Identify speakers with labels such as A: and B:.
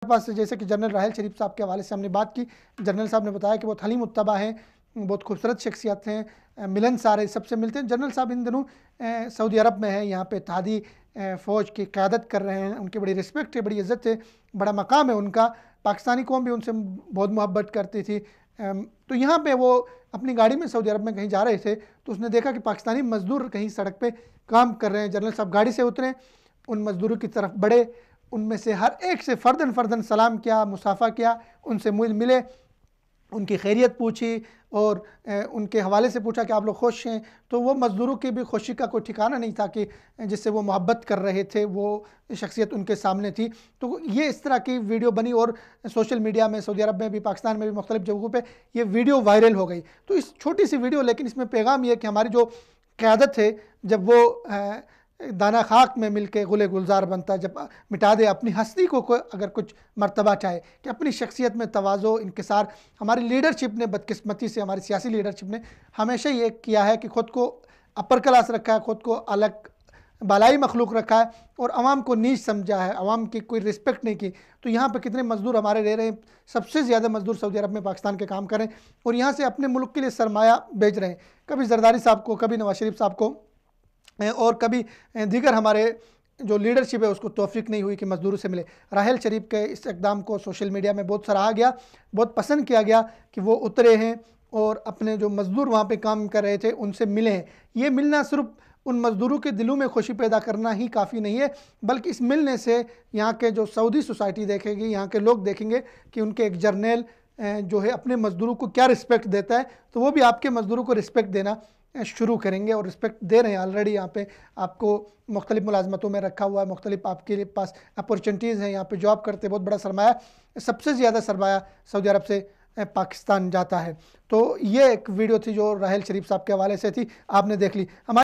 A: पास जैसे कि जनरल राहल शरीफ साहब के हवाले से हमने बात की। जनरल साहब ने बताया कि बहुत हलीम मुत्तबा हैं, बहुत खूबसूरत शख्सियत हैं, मिलनसार है, सबसे मिलते हैं। जनरल साहब इन दिनों सऊदी अरब में हैं, यहाँ पे इत्तेहादी फ़ौज की क़यादत कर रहे हैं। उनकी बड़ी रिस्पेक्ट है, बड़ी इज़्ज़त है, बड़ा मकाम है उनका। पाकिस्तानी कौम भी उनसे बहुत मोहब्बत करती थी। तो यहाँ पे वो अपनी गाड़ी में सऊदी अरब में कहीं जा रहे थे तो उसने देखा कि पाकिस्तानी मज़दूर कहीं सड़क पे काम कर रहे हैं। जनरल साहब गाड़ी से उतरे, उन मज़दूरों की तरफ बढ़े, उनमें से हर एक से फ़र्दन फ़र्दन सलाम किया, मुसाफ़ा किया, उनसे मिले, उनकी खैरियत पूछी और उनके हवाले से पूछा कि आप लोग खुश हैं। तो वो मज़दूरों की भी खुशी का कोई ठिकाना नहीं था कि जिससे वो मोहब्बत कर रहे थे, वो शख्सियत उनके सामने थी। तो ये इस तरह की वीडियो बनी और सोशल मीडिया में, सऊदी अरब में भी, पाकिस्तान में भी, मुख्तलिफ़ जगहों पे ये वीडियो वायरल हो गई। तो इस छोटी सी वीडियो, लेकिन इसमें पैगाम ये कि हमारी जो क़यादत है, जब वो दाना खाक में मिलके गुले गुलजार बनता, जब मिटा दे अपनी हस्ती को अगर कुछ मर्तबा चाहे कि अपनी शख्सियत में तवाज़ो, इनकिसार। हमारी लीडरशिप ने बदकिस्मती से, हमारी सियासी लीडरशिप ने हमेशा ये किया है कि ख़ुद को अपर क्लास रखा है, ख़ुद को अलग बालाई मखलूक रखा है और आवाम को नीच समझा है, आवाम की कोई रिस्पेक्ट नहीं की। तो यहाँ पे कितने मज़दूर हमारे रह रहे हैं, सबसे ज़्यादा मज़दूर सऊदी अरब में, पाकिस्तान के काम करें और यहाँ से अपने मुल्क के लिए सरमाया भेज रहे हैं। कभी जरदारी साहब को, कभी नवाज शरीफ साहब को और कभी दीगर हमारे जो लीडरशिप है उसको तौफीक नहीं हुई कि मज़दूरों से मिले। राहल शरीफ के इस इक़दाम को सोशल मीडिया में बहुत सराहा गया, बहुत पसंद किया गया कि वो उतरे हैं और अपने जो मज़दूर वहाँ पे काम कर रहे थे उनसे मिले हैं। ये मिलना सिर्फ उन मज़दूरों के दिलों में खुशी पैदा करना ही काफ़ी नहीं है, बल्कि इस मिलने से यहाँ के जो सऊदी सोसाइटी देखेगी, यहाँ के लोग देखेंगे कि उनके एक जर्नल जो है अपने मज़दूरों को क्या रिस्पेक्ट देता है, तो वो भी आपके मज़दूरों को रिस्पेक्ट देना शुरू करेंगे और रिस्पेक्ट दे रहे हैं ऑलरेडी। यहाँ पे आपको मुख्तलिफ़ मुलाजमतों में रखा हुआ है, मुख्तलिफ़ आपके पास अपॉर्चुनिटीज़ हैं, यहाँ पे जॉब करते बहुत बड़ा सरमाया, सबसे ज़्यादा सरमाया सऊदी अरब से पाकिस्तान जाता है। तो ये एक वीडियो थी जो राहल शरीफ साहब के हवाले से थी, आपने देख ली। हमारे